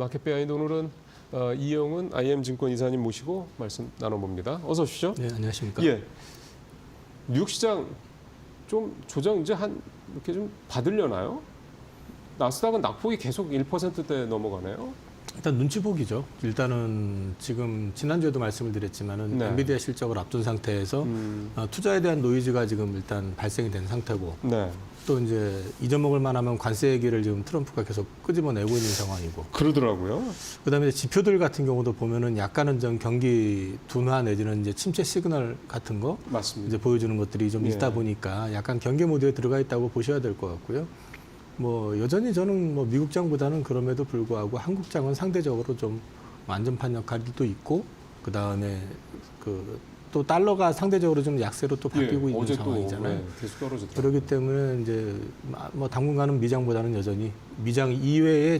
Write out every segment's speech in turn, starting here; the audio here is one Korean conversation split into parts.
마켓 비하인드 오늘은 이영훈 IM증권 이사님 모시고 말씀 나눠봅니다. 어서 오십시오. 네, 안녕하십니까. 예, 뉴욕 시장 좀 조정 이제 한 이렇게 좀 받으려나요? 나스닥은 낙폭이 계속 1%대 넘어가네요. 일단 눈치 보기죠. 일단은 지금 지난주에도 말씀을 드렸지만은 네. 엔비디아 실적을 앞둔 상태에서 투자에 대한 노이즈가 지금 일단 발생이 된 상태고 네. 또 이제 잊어먹을 만하면 관세 얘기를 지금 트럼프가 계속 끄집어내고 있는 상황이고 그러더라고요. 그다음에 이제 지표들 같은 경우도 보면은 약간은 좀 경기 둔화 내지는 이제 침체 시그널 같은 거 맞습니다. 이제 보여주는 것들이 좀 예. 있다 보니까 약간 경계 모드에 들어가 있다고 보셔야 될 것 같고요. 뭐 여전히 저는 뭐 미국장보다는 그럼에도 불구하고 한국장은 상대적으로 좀 안전판 역할도 있고 그 다음에 또 달러가 상대적으로 좀 약세로 또 바뀌고 있는 어제 상황이잖아요. 또 계속 떨어졌더라고요. 그렇기 때문에 이제 뭐 당분간은 미장보다는 여전히 미장 이외의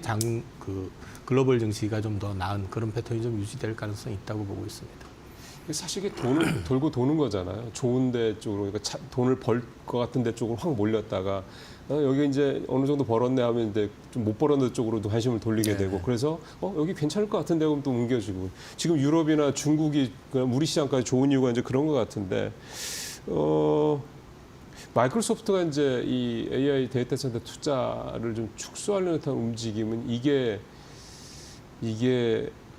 글로벌 증시가 좀 더 나은 그런 패턴이 좀 유지될 가능성이 있다고 보고 있습니다. 사실 이게 돈을 돌고 도는 거잖아요. 좋은 데 쪽으로 그러니까 돈을 벌 것 같은 데 쪽으로 확 몰렸다가 여기 이제 어느 정도 벌었네 하면 이제 좀 못 벌었는 쪽으로도 관심을 돌리게 되고 그래서 여기 괜찮을 것 같은데 하면 또 옮겨지고 지금 유럽이나 중국이 그냥 우리 시장까지 좋은 이유가 이제 그런 것 같은데 마이크로소프트가 이제 이 AI 데이터 센터 투자를 좀 축소하려는 듯한 움직임은 이게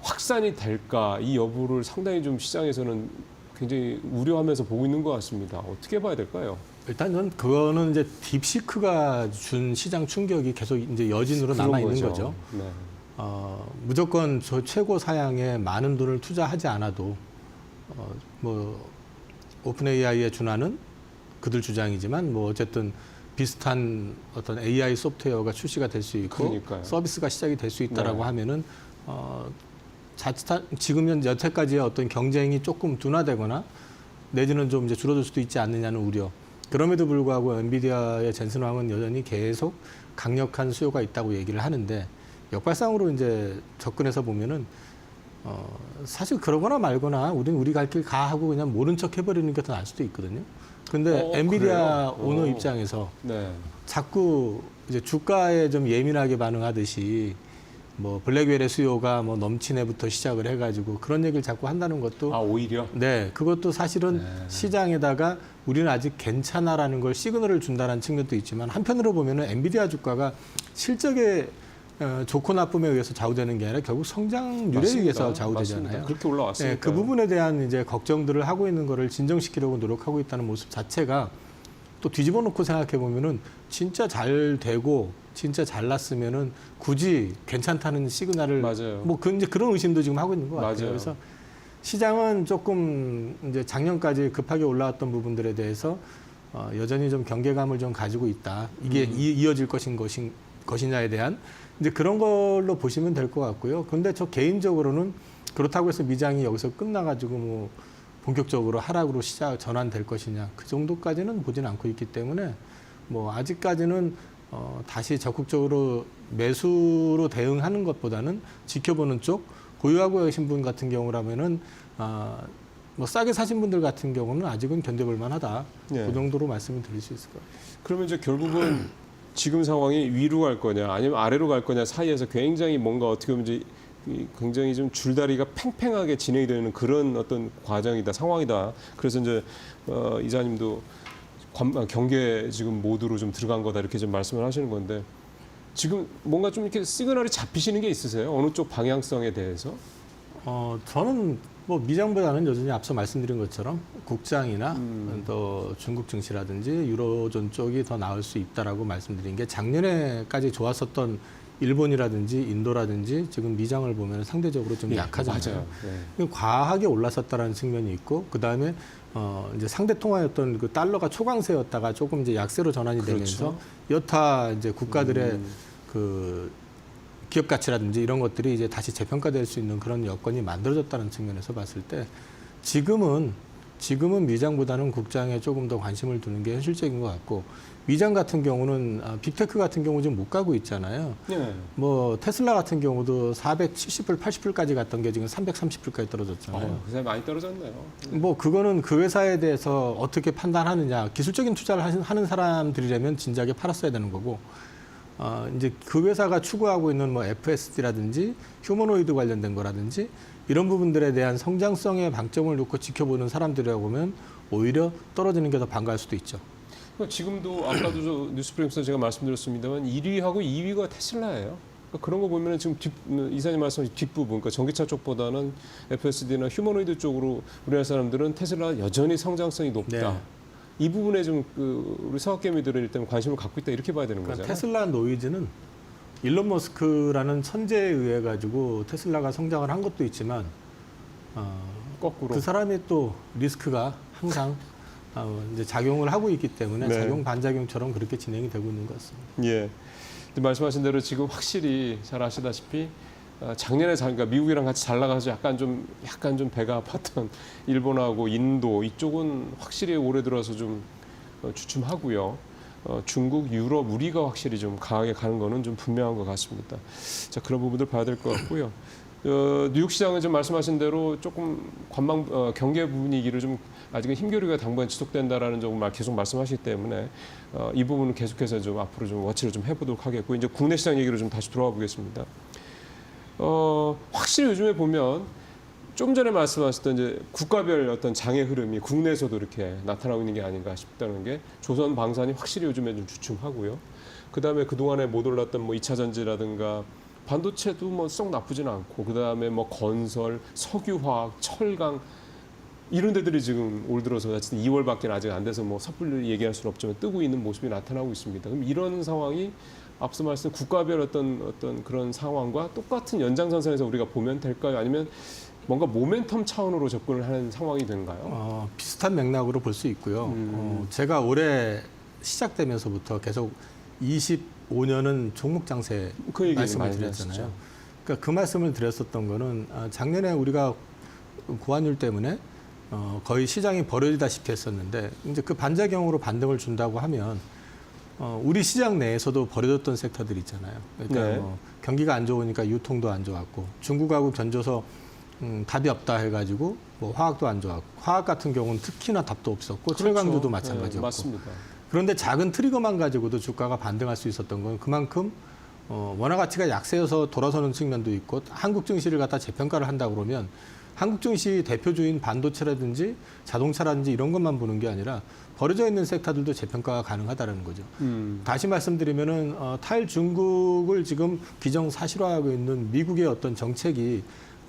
확산이 될까 이 여부를 상당히 좀 시장에서는 굉장히 우려하면서 보고 있는 것 같습니다. 어떻게 봐야 될까요? 일단 전 그거는 이제 딥시크가 준 시장 충격이 계속 이제 여진으로 남아 있는 거죠. 네. 무조건 저 최고 사양에 많은 돈을 투자하지 않아도 뭐 오픈 AI에 준하는 그들 주장이지만 뭐 어쨌든 비슷한 어떤 AI 소프트웨어가 출시가 될 수 있고 그러니까요. 서비스가 시작이 될 수 있다라고 네. 하면은 자칫한 지금 여태까지의 어떤 경쟁이 조금 둔화되거나 내지는 좀 이제 줄어들 수도 있지 않느냐는 우려. 그럼에도 불구하고 엔비디아의 젠슨 황은 여전히 계속 강력한 수요가 있다고 얘기를 하는데 역발상으로 이제 접근해서 보면은 사실 그러거나 말거나 우리는 우리 갈 길 가 하고 그냥 모른 척 해버리는 게 더 나을 수도 있거든요. 근데 엔비디아 오너 입장에서 네. 자꾸 이제 주가에 좀 예민하게 반응하듯이 뭐 블랙웰의 수요가 뭐 넘치네부터 시작을 해가지고 그런 얘기를 자꾸 한다는 것도 오히려 네 그것도 사실은 시장에다가 우리는 아직 괜찮아라는 걸 시그널을 준다는 측면도 있지만 한편으로 보면은 엔비디아 주가가 실적에 좋고 나쁨에 의해서 좌우되는 게 아니라 결국 성장률에 맞습니다. 의해서 좌우되잖아요. 맞습니다. 그렇게 올라왔으니까. 네, 그 부분에 대한 이제 걱정들을 하고 있는 거를 진정시키려고 노력하고 있다는 모습 자체가 또 뒤집어 놓고 생각해 보면은 진짜 잘 되고 진짜 잘났으면은 굳이 괜찮다는 시그널을 맞아요. 뭐 이제 그런 의심도 지금 하고 있는 것 같아요. 맞아요. 그래서 시장은 조금 이제 작년까지 급하게 올라왔던 부분들에 대해서 여전히 좀 경계감을 좀 가지고 있다. 이게 이어질 것이냐에 대한 이제 그런 걸로 보시면 될 것 같고요. 근데 저 개인적으로는 그렇다고 해서 미장이 여기서 끝나가지고 뭐 본격적으로 하락으로 전환될 것이냐 그 정도까지는 보지는 않고 있기 때문에 뭐 아직까지는 다시 적극적으로 매수로 대응하는 것보다는 지켜보는 쪽 보유하고 계신 분 같은 경우라면은 뭐 싸게 사신 분들 같은 경우는 아직은 견뎌볼 만하다. 네. 그 정도로 말씀을 드릴 수 있을 것 같아요. 그러면 이제 결국은 지금 상황이 위로 갈 거냐 아니면 아래로 갈 거냐 사이에서 굉장히 뭔가 어떻게 보면 이제 굉장히 좀 줄다리가 팽팽하게 진행이 되는 그런 어떤 과정이다 상황이다. 그래서 이제 이사님도 경계 지금 모드로 좀 들어간 거다 이렇게 좀 말씀을 하시는 건데 지금 뭔가 좀 이렇게 시그널이 잡히시는 게 있으세요? 어느 쪽 방향성에 대해서? 저는 뭐 미장보다는 여전히 앞서 말씀드린 것처럼 국장이나 또 중국 증시라든지 유로존 쪽이 더 나을 수 있다라고 말씀드린 게 작년에까지 좋았었던 일본이라든지 인도라든지 지금 미장을 보면 상대적으로 좀 약하잖아요. 맞아요. 네. 과하게 올랐었다라는 측면이 있고 그 다음에 이제 상대 통화였던 그 달러가 초강세였다가 조금 이제 약세로 전환이 그렇죠. 되면서 여타 이제 국가들의 그 기업 가치라든지 이런 것들이 이제 다시 재평가될 수 있는 그런 여건이 만들어졌다는 측면에서 봤을 때 지금은 미장보다는 국장에 조금 더 관심을 두는 게 현실적인 것 같고 미장 같은 경우는 빅테크 같은 경우 지금 못 가고 있잖아요. 네. 뭐 테슬라 같은 경우도 470불, 80불까지 갔던 게 지금 330불까지 떨어졌잖아요. 그 사이 많이 떨어졌네요. 뭐 그거는 그 회사에 대해서 어떻게 판단하느냐. 기술적인 투자를 하는 사람들이라면 진작에 팔았어야 되는 거고 이제 그 회사가 추구하고 있는 뭐 FSD라든지 휴머노이드 관련된 거라든지 이런 부분들에 대한 성장성에 방점을 놓고 지켜보는 사람들이라고 보면 오히려 떨어지는 게 더 반가울 수도 있죠. 지금도 아까도 저 뉴스브레이크에서 제가 말씀드렸습니다만 1위하고 2위가 테슬라예요. 그러니까 그런 거 보면 지금 이사님 말씀하신 뒷부분, 그러니까 전기차 쪽보다는 FSD나 휴머노이드 쪽으로 우리나라 사람들은 테슬라 여전히 성장성이 높다. 네. 이 부분에 좀 우리 서학개미들은 일단 관심을 갖고 있다 이렇게 봐야 되는 그러니까 거잖아요. 테슬라 노이즈는 일론 머스크라는 천재에 의해 가지고 테슬라가 성장을 한 것도 있지만 거꾸로. 그 사람이 또 리스크가 항상 이제 작용을 하고 있기 때문에 네. 작용 반작용처럼 그렇게 진행이 되고 있는 것 같습니다. 예. 근데 말씀하신 대로 지금 확실히 잘 아시다시피 작년에 그러니까 미국이랑 같이 잘 나가서 약간 좀 배가 아팠던 일본하고 인도 이쪽은 확실히 올해 들어서 좀 주춤하고요. 중국, 유럽, 우리가 확실히 좀 강하게 가는 거는 좀 분명한 것 같습니다. 자, 그런 부분들 봐야 될 것 같고요. 뉴욕 시장은 좀 말씀하신 대로 조금 경계 분위기를 좀 아직은 힘겨루기가 당분간 지속된다라는 점을 계속 말씀하시기 때문에 이 부분은 계속해서 좀 앞으로 좀 워치를 좀 해보도록 하겠고 이제 국내 시장 얘기로 좀 다시 돌아와 보겠습니다. 확실히 요즘에 보면 좀 전에 말씀하셨던 이제 국가별 어떤 장의 흐름이 국내에서도 이렇게 나타나고 있는 게 아닌가 싶다는 게 조선 방산이 확실히 요즘에 좀 주춤하고요. 그다음에 그동안에 못 올랐던 뭐 2차 전지라든가 반도체도 뭐 썩 나쁘진 않고 그다음에 뭐 건설, 석유화학, 철강 이런 데들이 지금 올 들어서 어쨌든 2월밖에 아직 안 돼서 뭐 섣불리 얘기할 수는 없지만 뜨고 있는 모습이 나타나고 있습니다. 그럼 이런 상황이 앞서 말씀 국가별 어떤 그런 상황과 똑같은 연장선상에서 우리가 보면 될까요? 아니면 뭔가 모멘텀 차원으로 접근을 하는 상황이 된가요? 비슷한 맥락으로 볼 수 있고요. 제가 올해 시작되면서부터 계속 25년은 종목 장세 그 얘기는 말씀을 많이 드렸잖아요. 하셨죠. 그러니까 그 말씀을 드렸었던 거는 작년에 우리가 고환율 때문에 거의 시장이 버려지다시피 했었는데 이제 그 반작용으로 반등을 준다고 하면 우리 시장 내에서도 버려졌던 섹터들 있잖아요. 그러니까 네. 뭐 경기가 안 좋으니까 유통도 안 좋았고 중국하고 견줘서 답이 없다 해가지고 뭐 화학도 안 좋았고 화학 같은 경우는 특히나 답도 없었고 철강주도 마찬가지였고. 네, 맞습니다. 그런데 작은 트리거만 가지고도 주가가 반등할 수 있었던 건 그만큼 원화 가치가 약세여서 돌아서는 측면도 있고 한국 증시를 갖다 재평가를 한다 그러면 한국 증시 대표주인 반도체라든지 자동차라든지 이런 것만 보는 게 아니라 버려져 있는 섹터들도 재평가가 가능하다는 거죠. 다시 말씀드리면은 탈중국을 지금 기정사실화하고 있는 미국의 어떤 정책이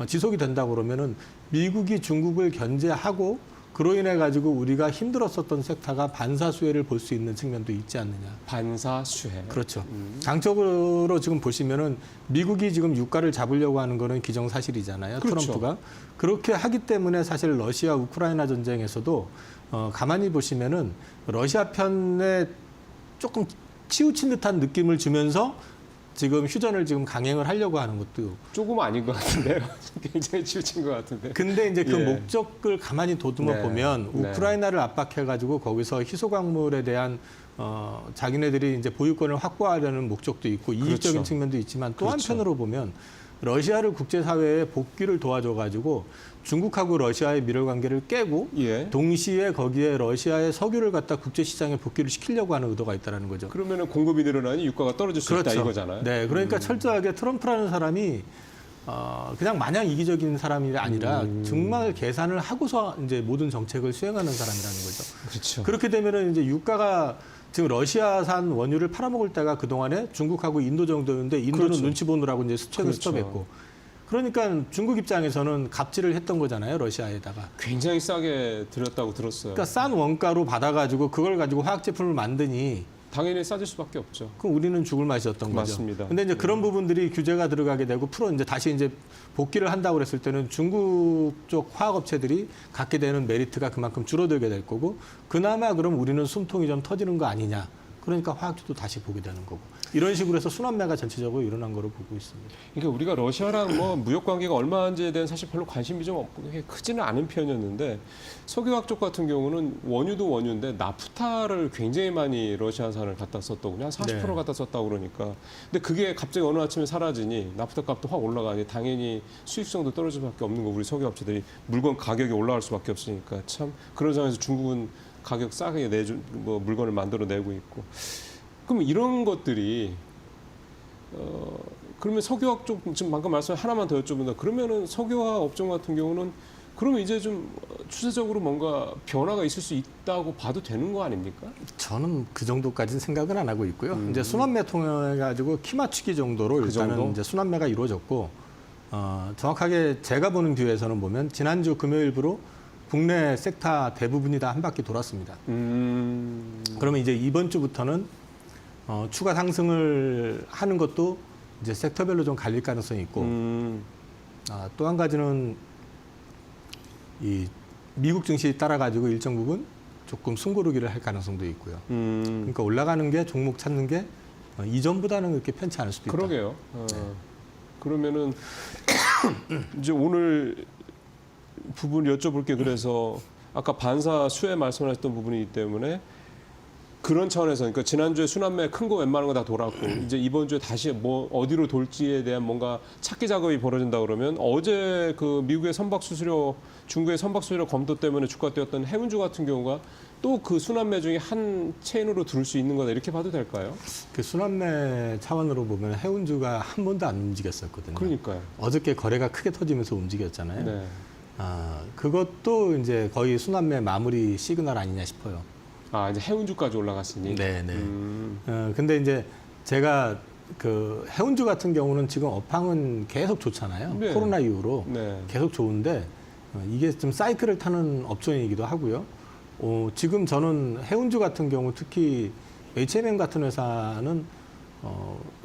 지속이 된다 그러면은 미국이 중국을 견제하고 그로 인해 가지고 우리가 힘들었었던 섹터가 반사수혜를 볼 수 있는 측면도 있지 않느냐. 반사수혜. 그렇죠. 장적으로 지금 보시면은 미국이 지금 유가를 잡으려고 하는 거는 기정사실이잖아요. 그렇죠. 트럼프가. 그렇게 하기 때문에 사실 러시아 우크라이나 전쟁에서도 가만히 보시면은 러시아 편에 조금 치우친 듯한 느낌을 주면서 지금 휴전을 지금 강행을 하려고 하는 것도 조금 아닌 것 같은데요. 굉장히 치우친 것 같은데. 근데 이제 그 예. 목적을 가만히 도듬어 네. 보면 네. 우크라이나를 압박해가지고 거기서 희소광물에 대한 자기네들이 이제 보유권을 확보하려는 목적도 있고 이익적인 그렇죠. 측면도 있지만 또 그렇죠. 한편으로 보면 러시아를 국제사회에 복귀를 도와줘가지고 중국하고 러시아의 밀월 관계를 깨고 예. 동시에 거기에 러시아의 석유를 갖다 국제시장에 복귀를 시키려고 하는 의도가 있다는 거죠. 그러면은 공급이 늘어나니 유가가 떨어질 수 있다 이거잖아요. 네, 그러니까 철저하게 트럼프라는 사람이 그냥 마냥 이기적인 사람이 아니라 정말 계산을 하고서 이제 모든 정책을 수행하는 사람이라는 거죠. 그렇죠. 그렇게 되면은 이제 유가가 지금 러시아산 원유를 팔아먹을 때가 그 동안에 중국하고 인도 정도였는데 인도는 그렇죠. 눈치 보느라고 이제 수책을 그렇죠. 스톱했고. 그러니까 중국 입장에서는 갑질을 했던 거잖아요, 러시아에다가. 굉장히 싸게 들였다고 들었어요. 그러니까 싼 원가로 받아가지고 그걸 가지고 화학 제품을 만드니 당연히 싸질 수밖에 없죠. 그럼 우리는 죽을 맛이었던 거죠. 맞습니다. 근데 이제 그런 부분들이 규제가 들어가게 되고 이제 다시 이제 복귀를 한다고 그랬을 때는 중국 쪽 화학 업체들이 갖게 되는 메리트가 그만큼 줄어들게 될 거고 그나마 그럼 우리는 숨통이 좀 터지는 거 아니냐. 그러니까 화학주도 다시 보게 되는 거고. 이런 식으로 해서 순환매가 전체적으로 일어난 거로 보고 있습니다. 그러니까 우리가 러시아랑 뭐 무역 관계가 얼마인지에 대한 사실 별로 관심이 좀 없고 크지는 않은 편이었는데 석유화학 쪽 같은 경우는 원유도 원유인데 나프타를 굉장히 많이 러시아산을 갖다 썼더군요. 한 40% 네. 갖다 썼다고 그러니까. 근데 그게 갑자기 어느 아침에 사라지니 나프타 값도 확 올라가니 당연히 수익성도 떨어질 수밖에 없는 거 우리 석유업체들이 물건 가격이 올라갈 수밖에 없으니까 참 그런 상황에서 중국은 가격 싸게 물건을 만들어내고 있고. 그럼 이런 것들이 그러면 석유화학 쪽 지금 방금 말씀 하나만 더 여쭤본다. 그러면은 석유화학 업종 같은 경우는 그러면 이제 좀 추세적으로 뭔가 변화가 있을 수 있다고 봐도 되는 거 아닙니까? 저는 그 정도까지는 생각은 안 하고 있고요. 이제 순환매 통해 가지고 키 맞추기 정도로 그 일단은 정도? 이제 순환매가 이루어졌고 정확하게 제가 보는 뷰에서는 보면 지난주 금요일부로 국내 섹터 대부분이 다 한 바퀴 돌았습니다. 그러면 이제 이번 주부터는 추가 상승을 하는 것도 이제 섹터별로 좀 갈릴 가능성이 있고 또 한 가지는 이 미국 증시 따라 가지고 일정 부분 조금 숨고르기를 할 가능성도 있고요. 그러니까 올라가는 게 종목 찾는 게 이전보다는 그렇게 편치 않을 수도 있다. 그러게요. 그러면은 이제 오늘 부분 여쭤볼 게 그래서 아까 반사 수혜 말씀하셨던 부분이기 때문에 그런 차원에서 그러니까 지난주에 순환매 큰 거 웬만한 거 다 돌았고 이제 이번 주에 다시 뭐 어디로 돌지에 대한 뭔가 찾기 작업이 벌어진다 그러면 어제 그 미국의 선박 수수료, 중국의 선박 수수료 검토 때문에 주가 뛰었던 해운주 같은 경우가 또 그 순환매 중에 한 체인으로 들을 수 있는 거다 이렇게 봐도 될까요? 그 순환매 차원으로 보면 해운주가 한 번도 안 움직였었거든요. 그러니까요. 어저께 거래가 크게 터지면서 움직였잖아요. 네. 그것도 이제 거의 순환매 마무리 시그널 아니냐 싶어요. 아 이제 해운주까지 올라갔으니. 네네. 근데 이제 제가 그 해운주 같은 경우는 지금 업황은 계속 좋잖아요. 네. 코로나 이후로 네. 계속 좋은데 이게 좀 사이클을 타는 업종이기도 하고요. 지금 저는 해운주 같은 경우 특히 H&M 같은 회사는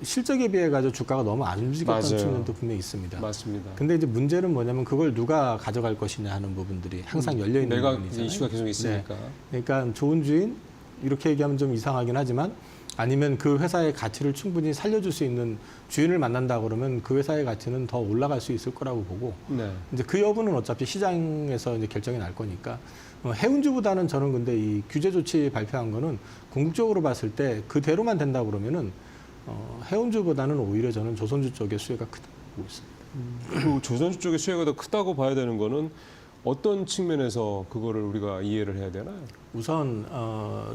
실적에 비해 가지고 주가가 너무 안 움직였던 맞아요. 측면도 분명히 있습니다. 맞습니다. 근데 이제 문제는 뭐냐면 그걸 누가 가져갈 것이냐 하는 부분들이 항상 열려 있는 내가 부분이잖아요. 이슈가 계속 있으니까. 그러니까 좋은 주인 이렇게 얘기하면 좀 이상하긴 하지만 아니면 그 회사의 가치를 충분히 살려줄 수 있는 주인을 만난다 그러면 그 회사의 가치는 더 올라갈 수 있을 거라고 보고 네. 이제 그 여부는 어차피 시장에서 이제 결정이 날 거니까 해운주보다는 저는 근데 이 규제 조치 발표한 거는 궁극적으로 봤을 때 그대로만 된다 그러면은 해운주보다는 오히려 저는 조선주 쪽의 수혜가 크다고 보고 있습니다. 그 조선주 쪽의 수혜가 더 크다고 봐야 되는 거는 어떤 측면에서 그거를 우리가 이해를 해야 되나요? 우선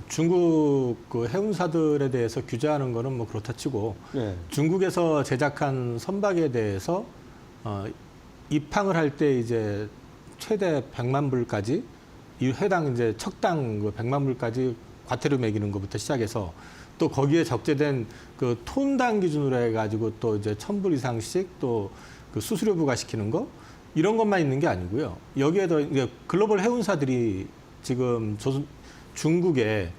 중국 그 해운사들에 대해서 규제하는 거는 뭐 그렇다 치고 네. 중국에서 제작한 선박에 대해서 입항을 할 때 이제 최대 100만 불까지 이 해당 이제 척당 그 100만 불까지 과태료 매기는 것부터 시작해서 또 거기에 적재된 그 톤당 기준으로 해가지고 또 이제 1,000불 이상씩 또 그 수수료 부과시키는 거 이런 것만 있는 게 아니고요. 여기에 더 이제 글로벌 해운사들이 지금 중국을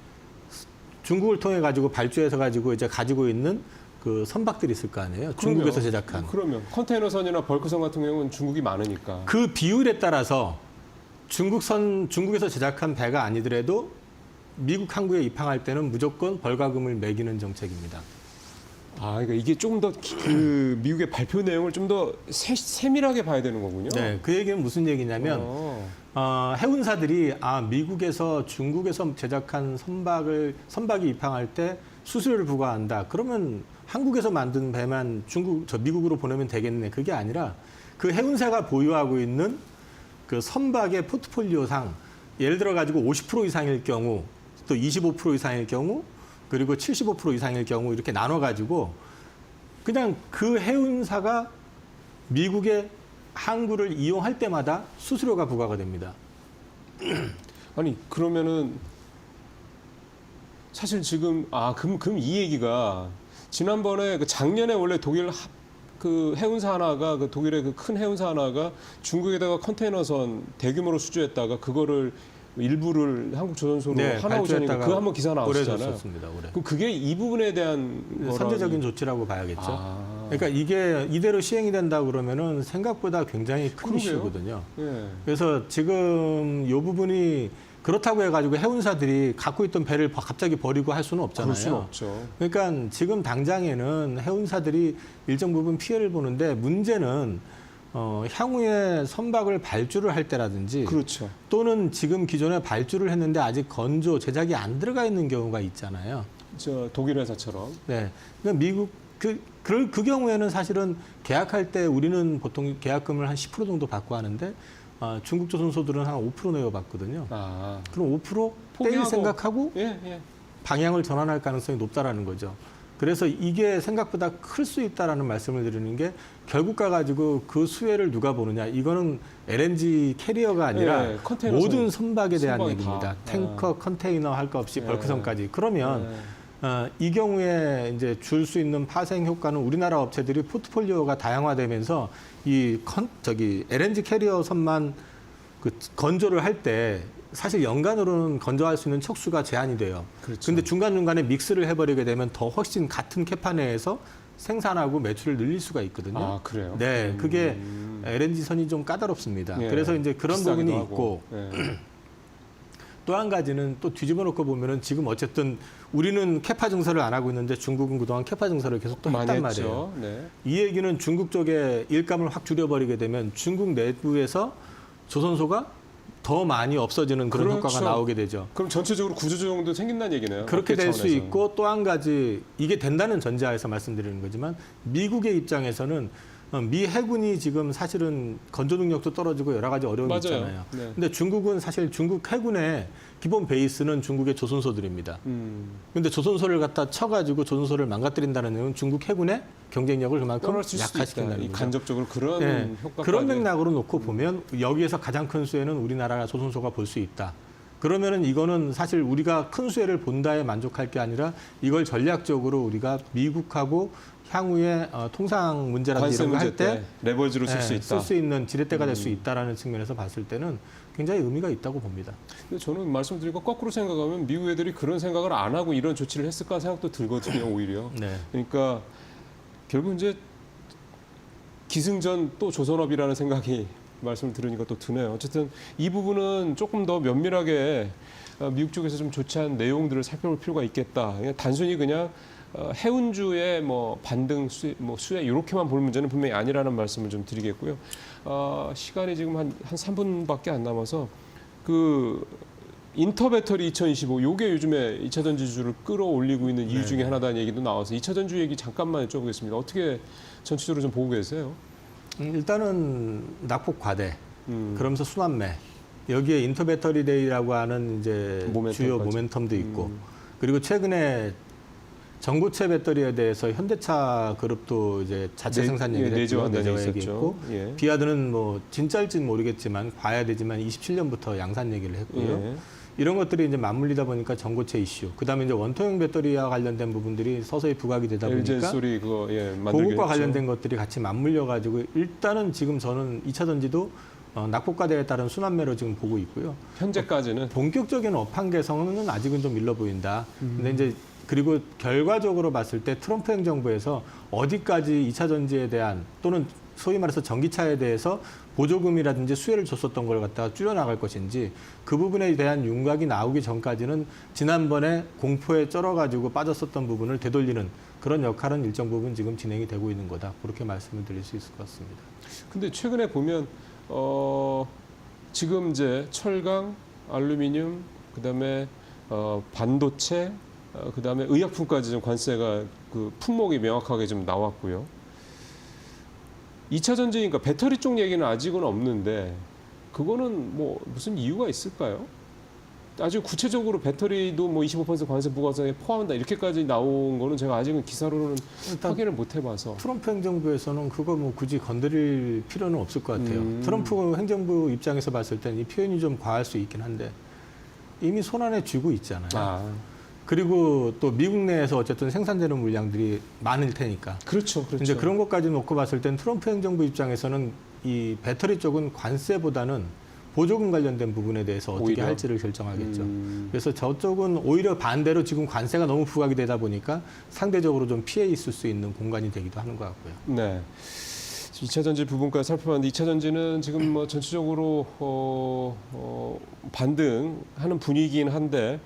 통해 가지고 발주해서 가지고 이제 가지고 있는 그 선박들이 있을 거 아니에요. 중국에서 제작한. 그러면 컨테이너선이나 벌크선 같은 경우는 중국이 많으니까. 그 비율에 따라서 중국에서 제작한 배가 아니더라도 미국 항구에 입항할 때는 무조건 벌과금을 매기는 정책입니다. 아, 그러니까 이게 조금 더 그 미국의 발표 내용을 좀 더 세밀하게 봐야 되는 거군요. 네, 그 얘기는 무슨 얘기냐면 해운사들이 미국에서 중국에서 제작한 선박이 입항할 때 수수료를 부과한다. 그러면 한국에서 만든 배만 미국으로 보내면 되겠네. 그게 아니라 그 해운사가 보유하고 있는 그 선박의 포트폴리오상 예를 들어 가지고 50% 이상일 경우 또 25% 이상일 경우 그리고 75% 이상일 경우 이렇게 나눠 가지고 그냥 그 해운사가 미국의 항구를 이용할 때마다 수수료가 부과가 됩니다. 아니 그러면은 사실 지금 그럼 이 얘기가 지난번에 그 작년에 원래 독일 그 해운사 하나가 그 독일의 그 큰 해운사 하나가 중국에다가 컨테이너선 대규모로 수주했다가 그거를 일부를 한국 조선소로 하나오션이니까 그거 한번 기사 나왔었잖아요. 썼습니다, 올해. 그럼 그게 이 부분에 대한 선제적인 조치라고 봐야겠죠. 그러니까 이게 이대로 시행이 된다 그러면은 생각보다 굉장히 큰 그러게요. 이슈거든요. 예. 그래서 지금 이 부분이 그렇다고 해가지고 해운사들이 갖고 있던 배를 갑자기 버리고 할 수는 없잖아요. 그럴 수는 없죠. 그러니까 지금 당장에는 해운사들이 일정 부분 피해를 보는데 문제는 향후에 선박을 발주를 할 때라든지 그렇죠. 또는 지금 기존에 발주를 했는데 아직 건조 제작이 안 들어가 있는 경우가 있잖아요. 저 독일 회사처럼. 네. 그러니까 미국 그 경우에는 사실은 계약할 때 우리는 보통 계약금을 한 10% 정도 받고 하는데 중국 조선소들은 한 5% 내어받거든요. 그럼 5% 떼일 생각하고 예, 예. 방향을 전환할 가능성이 높다라는 거죠. 그래서 이게 생각보다 클 수 있다라는 말씀을 드리는 게 결국 가가지고 그 수혜를 누가 보느냐. 이거는 LNG 캐리어가 아니라 예, 컨테이너 모든 선박에 대한 선박이 얘기입니다. 다. 탱커, 컨테이너 할 거 없이 예. 벌크선까지. 그러면 예. 이 경우에 이제 줄 수 있는 파생 효과는 우리나라 업체들이 포트폴리오가 다양화되면서 LNG 캐리어 선만 그 건조를 할 때 사실 연간으로는 건조할 수 있는 척수가 제한이 돼요. 그렇죠. 근데 중간중간에 믹스를 해버리게 되면 더 훨씬 같은 캐파 내에서 생산하고 매출을 늘릴 수가 있거든요. 아, 그래요? 네, 그게 LNG 선이 좀 까다롭습니다. 예. 그래서 이제 그런 비싸기도 부분이 하고. 있고 예. 또 한 가지는 또 뒤집어 놓고 보면은 지금 어쨌든 우리는 캐파 증설을 안 하고 있는데 중국은 그동안 캐파 증설을 계속 또 많이 했단 말이에요. 했죠. 네. 이 얘기는 중국 쪽에 일감을 확 줄여버리게 되면 중국 내부에서 조선소가 더 많이 없어지는 그런 그렇죠. 효과가 나오게 되죠. 그럼 전체적으로 구조조정도 생긴다는 얘기네요. 그렇게 업계 될 수 차원에서. 있고 또 한 가지 이게 된다는 전제하에서 말씀드리는 거지만 미국의 입장에서는 미 해군이 지금 사실은 건조 능력도 떨어지고 여러 가지 어려움이 맞아요. 있잖아요. 네. 근데 중국은 사실 중국 해군의 기본 베이스는 중국의 조선소들입니다. 근데 조선소를 갖다 쳐가지고 조선소를 망가뜨린다는 얘기는 중국 해군의 경쟁력을 그만큼 떨어질 수도 있다. 약화시킨다는 이 거죠. 간접적으로 그런 네, 효과까지. 그런 맥락으로 놓고 보면 여기에서 가장 큰 수혜는 우리나라가 조선소가 볼 수 있다. 그러면은 이거는 사실 우리가 큰 수혜를 본다에 만족할 게 아니라 이걸 전략적으로 우리가 미국하고 향후에 통상 문제라든지 관세 이런 거 문제 할 때 때 레버리지로 쓸 수 있다. 쓸 수 있는 지렛대가 될 수 있다라는 측면에서 봤을 때는 굉장히 의미가 있다고 봅니다. 근데 저는 말씀드리고 거꾸로 생각하면 미국 애들이 그런 생각을 안 하고 이런 조치를 했을까 생각도 들거든요, 오히려. 네. 그러니까 결국 이제 기승전 또 조선업이라는 생각이 말씀을 들으니까 또 드네요. 어쨌든 이 부분은 조금 더 면밀하게 미국 쪽에서 좀 조치한 내용들을 살펴볼 필요가 있겠다. 그냥 단순히 그냥 해운주의 뭐 반등 수혜 이렇게만 볼 문제는 분명히 아니라는 말씀을 좀 드리겠고요. 시간이 지금 한 3분밖에 안 남아서 그 인터배터리 2025 요게 요즘에 2차 전지주를 끌어올리고 있는 이유 중에 하나다는 얘기도 나와서 2차 전지 얘기 잠깐만 여쭤보겠습니다. 어떻게 전체적으로 좀 보고 계세요? 일단은 낙폭 과대, 그러면서 순환매, 여기에 인터배터리 데이라고 하는 이제 주요 모멘텀도 있고, 그리고 최근에 전고체 배터리에 대해서 현대차 그룹도 이제 자체 생산 얘기를 했죠. 내재화 얘기했고, 비아드는 뭐 진짜일지는 모르겠지만 봐야 되지만 27년부터 양산 얘기를 했고요. 이런 것들이 이제 맞물리다 보니까 전고체 이슈, 그다음에 이제 원통형 배터리와 관련된 부분들이 서서히 부각이 되다 보니까 소리 그거 그것과 관련된 것들이 같이 맞물려 가지고 일단은 지금 저는 2차 전지도 낙폭과대에 따른 순환매로 지금 보고 있고요. 현재까지는 본격적인 업황 개성은 아직은 좀 일러 보인다. 근데 이제 그리고 결과적으로 봤을 때 트럼프 행정부에서 어디까지 2차 전지에 대한 또는 소위 말해서 전기차에 대해서 보조금이라든지 수혜를 줬었던 걸 갖다가 줄여나갈 것인지 그 부분에 대한 윤곽이 나오기 전까지는 지난번에 공포에 쩔어가지고 빠졌었던 부분을 되돌리는 그런 역할은 일정 부분 지금 진행이 되고 있는 거다. 그렇게 말씀을 드릴 수 있을 것 같습니다. 근데 최근에 보면 지금 이제 철강, 알루미늄, 그다음에 반도체, 그다음에 의약품까지 좀 관세가 그 품목이 명확하게 좀 나왔고요. 2차 전지니까 배터리 쪽 얘기는 아직은 없는데 그거는 뭐 무슨 이유가 있을까요? 아주 구체적으로 배터리도 뭐 25% 관세 부과세에 포함한다 이렇게까지 나온 거는 제가 아직은 기사로는 확인을 못 해봐서. 트럼프 행정부에서는 그거 뭐 굳이 건드릴 필요는 없을 것 같아요. 트럼프 행정부 입장에서 봤을 때는 이 표현이 좀 과할 수 있긴 한데 이미 손안에 쥐고 있잖아요. 그리고 또 미국 내에서 어쨌든 생산되는 물량들이 많을 테니까. 그렇죠. 이제 그런 것까지 놓고 봤을 땐 트럼프 행정부 입장에서는 이 배터리 쪽은 관세보다는 보조금 관련된 부분에 대해서 어떻게 오히려. 할지를 결정하겠죠. 그래서 저쪽은 오히려 반대로 지금 관세가 너무 부각이 되다 보니까 상대적으로 좀 피해 있을 수 있는 공간이 되기도 하는 것 같고요. 네. 2차 전지 부분까지 살펴봤는데 2차 전지는 지금 뭐 전체적으로 반등하는 분위기긴 한데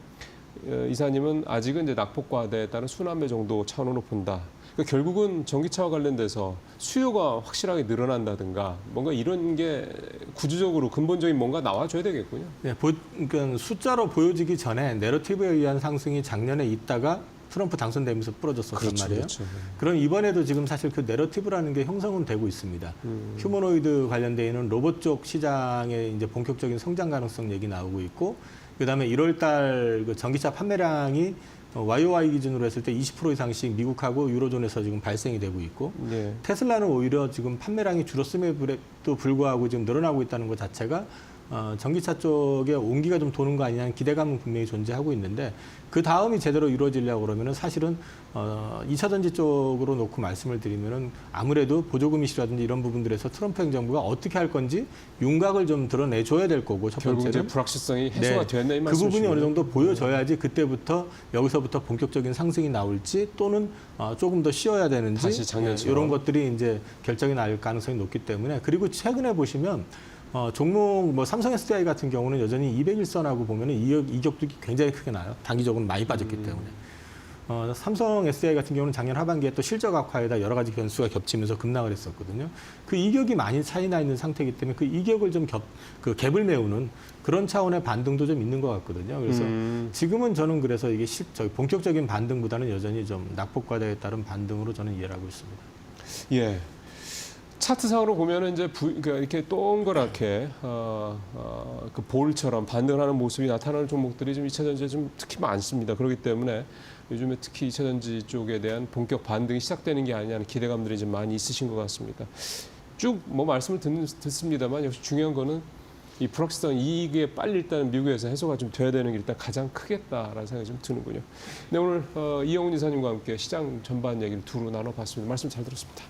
이사님은 아직은 이제 낙폭과대에 따른 순환매 정도 차원으로 본다. 그러니까 결국은 전기차와 관련돼서 수요가 확실하게 늘어난다든가 뭔가 이런 게 구조적으로 근본적인 뭔가 나와줘야 되겠군요. 네, 그러니까 숫자로 보여지기 전에 내러티브에 의한 상승이 작년에 있다가 트럼프 당선되면서 부러졌었단 말이에요. 그렇죠. 그럼 이번에도 지금 사실 그 내러티브라는 게 형성은 되고 있습니다. 휴머노이드 관련돼 있는 로봇 쪽 시장의 이제 본격적인 성장 가능성 얘기 나오고 있고, 그다음에 1월달 그 전기차 판매량이 YOY 기준으로 했을 때 20% 이상씩 미국하고 유로존에서 지금 발생이 되고 있고 예. 테슬라는 오히려 지금 판매량이 줄었음에도 불구하고 지금 늘어나고 있다는 것 자체가 전기차 쪽에 온기가 좀 도는 거 아니냐는 기대감은 분명히 존재하고 있는데 그 다음이 제대로 이루어지려고 그러면은 사실은 2차 전지 쪽으로 놓고 말씀을 드리면은 아무래도 보조금 이슈라든지 이런 부분들에서 트럼프 행정부가 어떻게 할 건지 윤곽을 좀 드러내줘야 될 거고 첫 결국 이제 번째는 불확실성이 해소가 됐나 이 그 말씀이시네요. 부분이 어느 정도 보여져야지 그때부터 여기서부터 본격적인 상승이 나올지 또는 조금 더 쉬어야 되는지 다시 작년처럼. 이런 것들이 이제 결정이 날 가능성이 높기 때문에 그리고 최근에 보시면 종목 뭐 삼성 SDI 같은 경우는 여전히 201선하고 보면은 이격도 굉장히 크게 나요. 단기적으로 많이 빠졌기 때문에. 삼성 SDI 같은 경우는 작년 하반기에 또 실적 악화에다 여러 가지 변수가 겹치면서 급락을 했었거든요. 그 이격이 많이 차이나 있는 상태이기 때문에 그 이격을 좀 그 갭을 메우는 그런 차원의 반등도 좀 있는 것 같거든요. 그래서 지금은 저는 그래서 이게 본격적인 반등보다는 여전히 좀 낙폭 과대에 따른 반등으로 저는 이해를 하고 있습니다. 예. 차트상으로 보면은 이제 그러니까 이렇게 동그랗게 그 볼처럼 반등하는 모습이 나타나는 종목들이 좀 2차 전지에 좀 특히 많습니다. 그렇기 때문에 요즘에 특히 2차 전지 쪽에 대한 본격 반등이 시작되는 게 아니냐는 기대감들이 좀 많이 있으신 것 같습니다. 쭉 뭐 말씀을 듣습니다만 역시 중요한 거는 이 불확실성 이익에 빨리 일단 미국에서 해소가 좀 돼야 되는 게 일단 가장 크겠다라는 생각이 좀 드는군요. 네, 오늘 이영훈 이사님과 함께 시장 전반 얘기를 두루 나눠봤습니다. 말씀 잘 들었습니다.